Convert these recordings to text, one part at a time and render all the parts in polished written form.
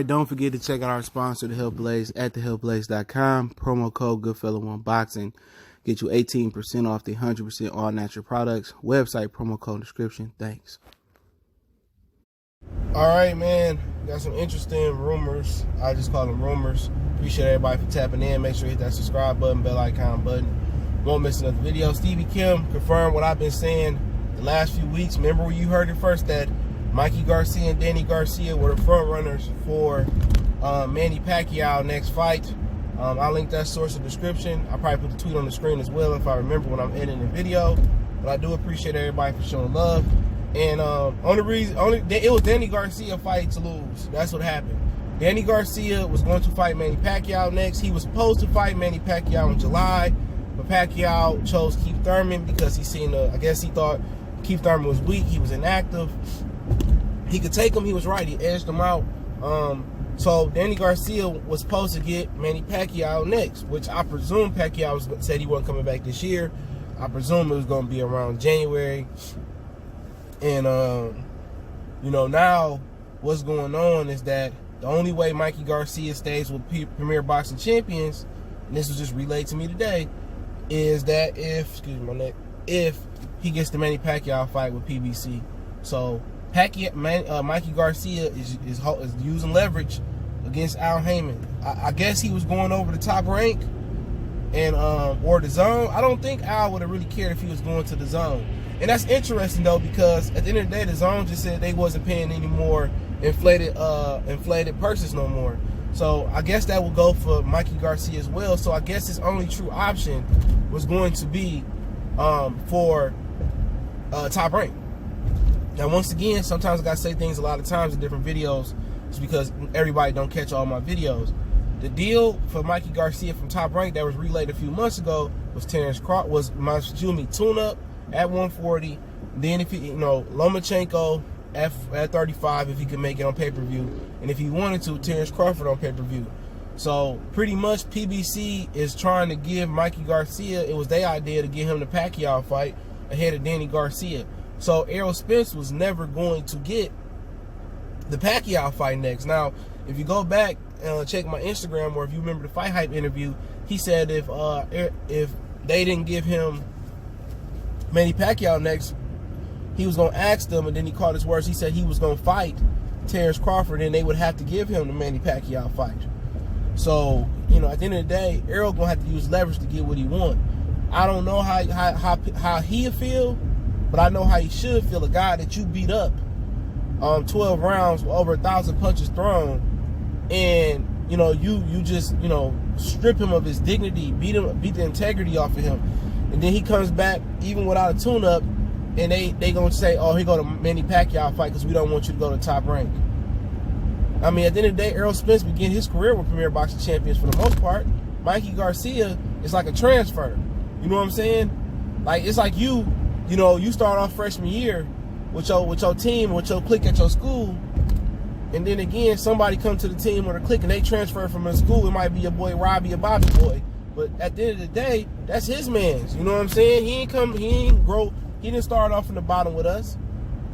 right, don't forget to check out our sponsor, The Health Blaze, at thehealthblaze.com. Promo code Goodfellow1Boxing. Get you 18% off the 100% all natural products. Website, promo code, description. Thanks. All right, man. Got some interesting rumors. I just call them rumors. Appreciate everybody for tapping in. Make sure you hit that subscribe button, bell icon button. Won't miss another video. Stevie Kim confirmed what I've been saying the last few weeks. Remember when you heard it first that Mikey Garcia and Danny Garcia were the front runners for Manny Pacquiao next fight. I'll link that source in the description. I'll probably put the tweet on the screen as well if I remember when I'm editing the video. But I do appreciate everybody for showing love. And it was Danny Garcia fight to lose. That's what happened. Danny Garcia was going to fight Manny Pacquiao next. He was supposed to fight Manny Pacquiao in July, but Pacquiao chose Keith Thurman because I guess he thought Keith Thurman was weak. He was inactive. He could take him. He was right. He edged him out. So Danny Garcia was supposed to get Manny Pacquiao next, which I presume Pacquiao said he wasn't coming back this year. I presume it was going to be around January. And, now what's going on is that the only way Mikey Garcia stays with Premier Boxing Champions, and this was just relayed to me today, is that if he gets the Manny Pacquiao fight with PBC. So Mikey Garcia is using leverage against Al Heyman. I guess he was going over the Top Rank and or the Zone. I don't think Al would have really cared if he was going to the Zone. And that's interesting though, because at the end of the day, the Zone just said they wasn't paying any more inflated purses no more. So I guess that will go for Mikey Garcia as well. So I guess his only true option was going to be for Top Rank. Now, once again, sometimes I gotta say things a lot of times in different videos, just because everybody don't catch all my videos. The deal for Mikey Garcia from Top Rank that was relayed a few months ago was tune-up at 140. Then if he, Lomachenko at 35 if he could make it on pay-per-view, and if he wanted to, Terrence Crawford on pay-per-view. So pretty much PBC is trying to give Mikey Garcia, it was their idea to get him the Pacquiao fight ahead of Danny Garcia. So Errol Spence was never going to get the Pacquiao fight next. Now, if you go back and check my Instagram, or if you remember the Fight Hype interview, he said if they didn't give him Manny Pacquiao next, he was going to ask them, and then he caught his words. He said he was going to fight Terrence Crawford, and they would have to give him the Manny Pacquiao fight. So, at the end of the day, Errol going to have to use leverage to get what he wants. I don't know how he'll feel, but I know how he should feel. A guy that you beat up 12 rounds with over 1,000 punches thrown, and you just strip him of his dignity, beat the integrity off of him, and then he comes back even without a tune-up, and they gonna say, oh, he go to Manny Pacquiao fight because we don't want you to go to Top Rank. I mean, at the end of the day, Errol Spence began his career with Premier Boxing Champions for the most part. Mikey Garcia is like a transfer. You know what I'm saying? Like, it's like you start off freshman year with your team, with your clique at your school, and then again, somebody come to the team or the clique and they transfer from a school. It might be your boy Robbie or Bobby boy, but at the end of the day, that's his man's. You know what I'm saying? He didn't start off from the bottom with us,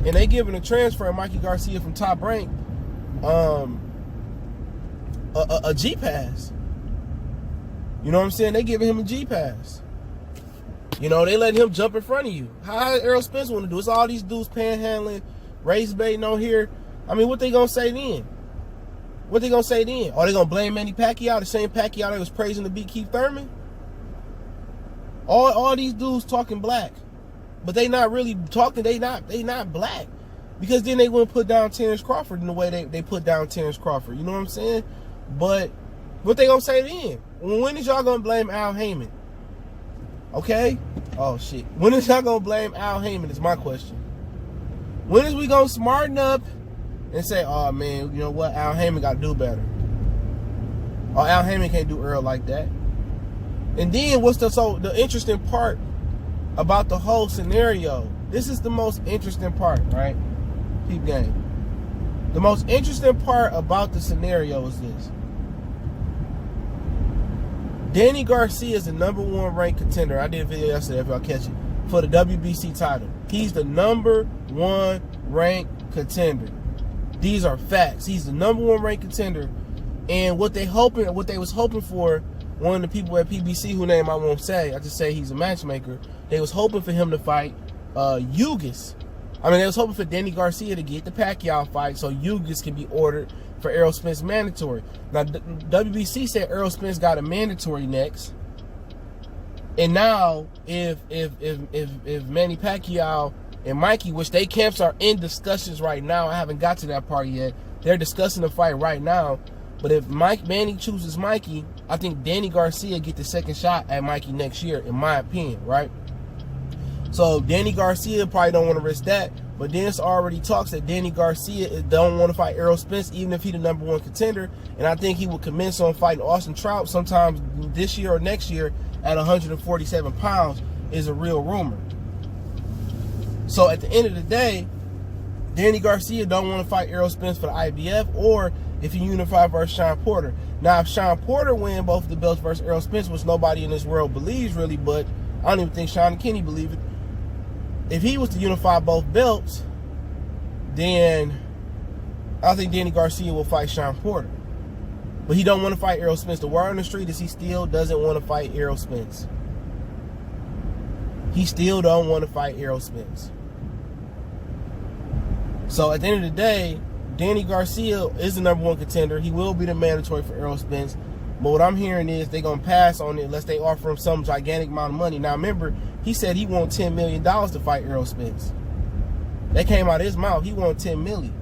and they giving a transfer of Mikey Garcia from Top Rank a G pass. You know what I'm saying? They giving him a G pass. They letting him jump in front of you. How Errol Spence want to do? It's all these dudes panhandling, race baiting on here. I mean, what they gonna say then? Are they gonna blame Manny Pacquiao, the same Pacquiao that was praising to beat Keith Thurman? All these dudes talking black, but they not really talking. They not black, because then they wouldn't put down Terrence Crawford in the way they put down Terrence Crawford. You know what I'm saying? But what they gonna say then? When is y'all gonna blame Al Heyman? Okay? Oh, shit. When is y'all going to blame Al Heyman is my question. When is we going to smarten up and say, oh, man, you know what? Al Heyman got to do better. Oh, Al Heyman can't do Earl like that. And then what's the interesting part about the whole scenario? This is the most interesting part, right? Peep game. The most interesting part about the scenario is this. Danny Garcia is the #1 ranked contender. I did a video yesterday, if y'all catch it, for the WBC title. He's the #1 ranked contender. These are facts. He's the #1 ranked contender. And what they was hoping for, one of the people at PBC, whose name I won't say, I just say he's a matchmaker, they was hoping for him to fight Yugas. I mean, they was hoping for Danny Garcia to get the Pacquiao fight so Yugas can be ordered for Errol Spence mandatory. Now, WBC said Errol Spence got a mandatory next. And now, if Manny Pacquiao and Mikey, which they camps are in discussions right now, I haven't got to that part yet. They're discussing the fight right now. But if Manny chooses Mikey, I think Danny Garcia get the second shot at Mikey next year, in my opinion, right? So Danny Garcia probably don't want to risk that. But then it's already talks that Danny Garcia don't want to fight Errol Spence, even if he's the #1 contender. And I think he will commence on fighting Austin Trout sometime this year or next year at 147 pounds, is a real rumor. So at the end of the day, Danny Garcia don't want to fight Errol Spence for the IBF, or if he unify versus Sean Porter. Now, if Sean Porter win both of the belts versus Errol Spence, which nobody in this world believes really, but I don't even think Sean and Kenny believe it. If he was to unify both belts, then I think Danny Garcia will fight Sean Porter. But he don't want to fight Errol Spence. The word on the street is he still doesn't want to fight Errol Spence. He still don't want to fight Errol Spence. So at the end of the day, Danny Garcia is the #1 contender. He will be the mandatory for Errol Spence. But what I'm hearing is they're going to pass on it unless they offer him some gigantic amount of money. Now, remember, he said he wants $10 million to fight Errol Spence. That came out of his mouth. He wants $10 million.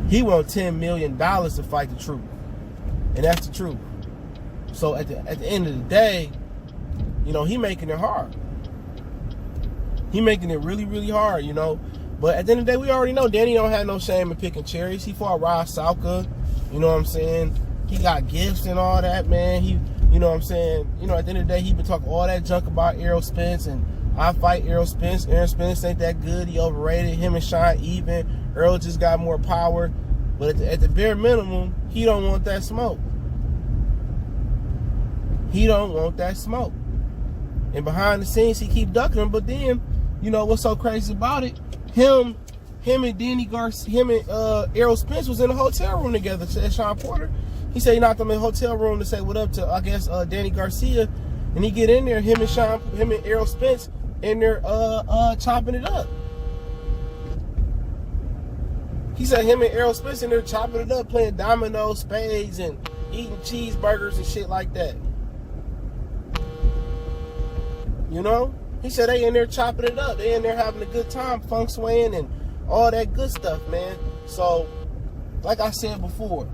He wants $10 million to fight the truth. And that's the truth. So at the end of the day, you know, he making it hard. He making it really, really hard, you know. But at the end of the day, we already know Danny don't have no shame in picking cherries. He fought Rod Salka, you know what I'm saying? He got gifts and all that, man. He, you know what I'm saying? You know, at the end of the day, he been talking all that junk about Errol Spence, and I fight Errol Spence. Errol Spence ain't that good. He overrated. Him and Sean even. Errol just got more power. But at the bare minimum, he don't want that smoke. He don't want that smoke. And behind the scenes, he keep ducking him. But then, you know what's so crazy about it? Him and Danny Garcia, him and Errol Spence was in a hotel room together, said Sean Porter. He said he knocked them in a hotel room to say what up to, I guess, Danny Garcia. And he get in there, him and Errol Spence in there chopping it up. He said him and Errol Spence in there chopping it up, playing dominoes, spades, and eating cheeseburgers and shit like that. You know? He said they in there chopping it up. They in there having a good time, funk swaying and all that good stuff, man. So, like I said before,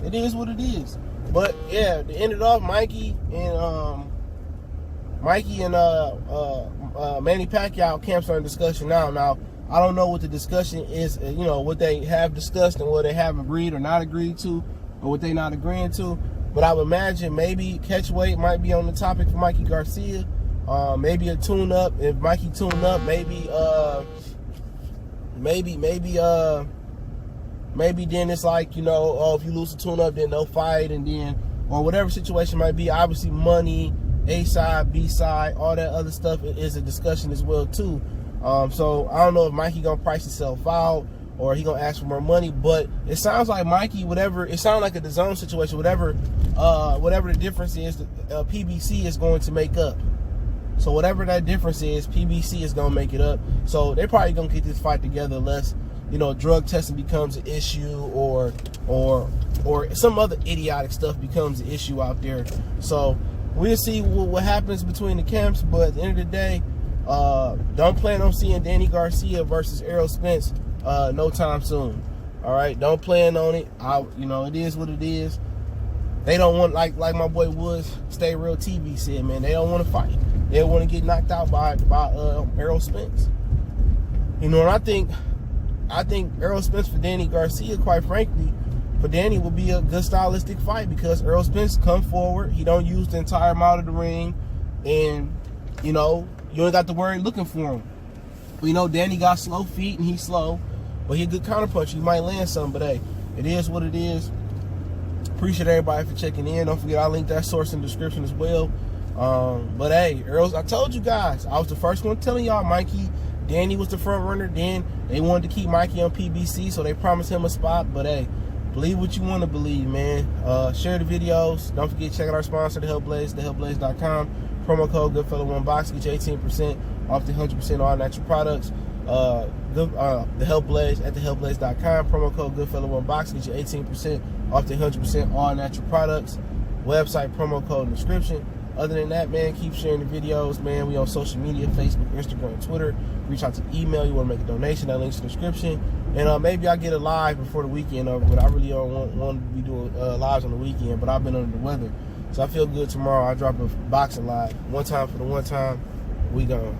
it is what it is. But yeah, to end it off, Mikey and Manny Pacquiao camps are in discussion now. Now, I don't know what the discussion is, you know, what they have discussed and what they have agreed or not agreed to, or what they not agreeing to. But I would imagine maybe catch weight might be on the topic for Mikey Garcia. Maybe a tune-up. If Mikey tune up, maybe then it's like, you know, oh, if you lose the tune-up, then they'll fight, and then, or whatever situation might be. Obviously, money, A side, B side, all that other stuff is a discussion as well too. So I don't know if Mikey gonna price himself out, or he gonna ask for more money, but it sounds like Mikey, whatever, it sounds like a DAZN situation, whatever the difference is, PBC is going to make up. So whatever that difference is, PBC is gonna make it up. So they're probably gonna get this fight together unless, you know, drug testing becomes an issue, or some other idiotic stuff becomes an issue out there. So we'll see what happens between the camps, but at the end of the day, don't plan on seeing Danny Garcia versus Errol Spence no time soon. All right, don't plan on it. You know, it is what it is. They don't want, like my boy Woods, Stay Real TV said, man, they don't want to fight. They want to get knocked out by Errol Spence. You know, and I think Errol Spence for Danny Garcia, quite frankly, for Danny will be a good stylistic fight, because Errol Spence come forward. He don't use the entire amount of the ring, and, you know, you ain't got to worry looking for him. We know Danny got slow feet and he's slow, but he a good counterpuncher. He might land some, but hey, it is what it is. Appreciate everybody for checking in. Don't forget, I'll link that source in the description as well. But hey, Errol, I told you guys, I was the first one telling y'all Mikey Danny was the front runner. Then they wanted to keep Mikey on PBC, so they promised him a spot. But hey, believe what you want to believe, man. Share the videos. Don't forget to check out our sponsor, The Health Blaze, thehealthblaze.com. Promo code Goodfellow1Box, get you 18% off the 100% all natural products. The Health Blaze at thehealthblaze.com. Promo code Goodfellow1Box, get you 18% off the 100% all natural products. Website, promo code in the description. Other than that, man, keep sharing the videos, man. We on social media, Facebook, Instagram, Twitter. Reach out to email. You want to make a donation, that link's in the description. And maybe I'll get a live before the weekend over, but I really don't want to be doing lives on the weekend, but I've been under the weather. So I feel good tomorrow. I'll drop a boxing live. One time for the one time. We gone.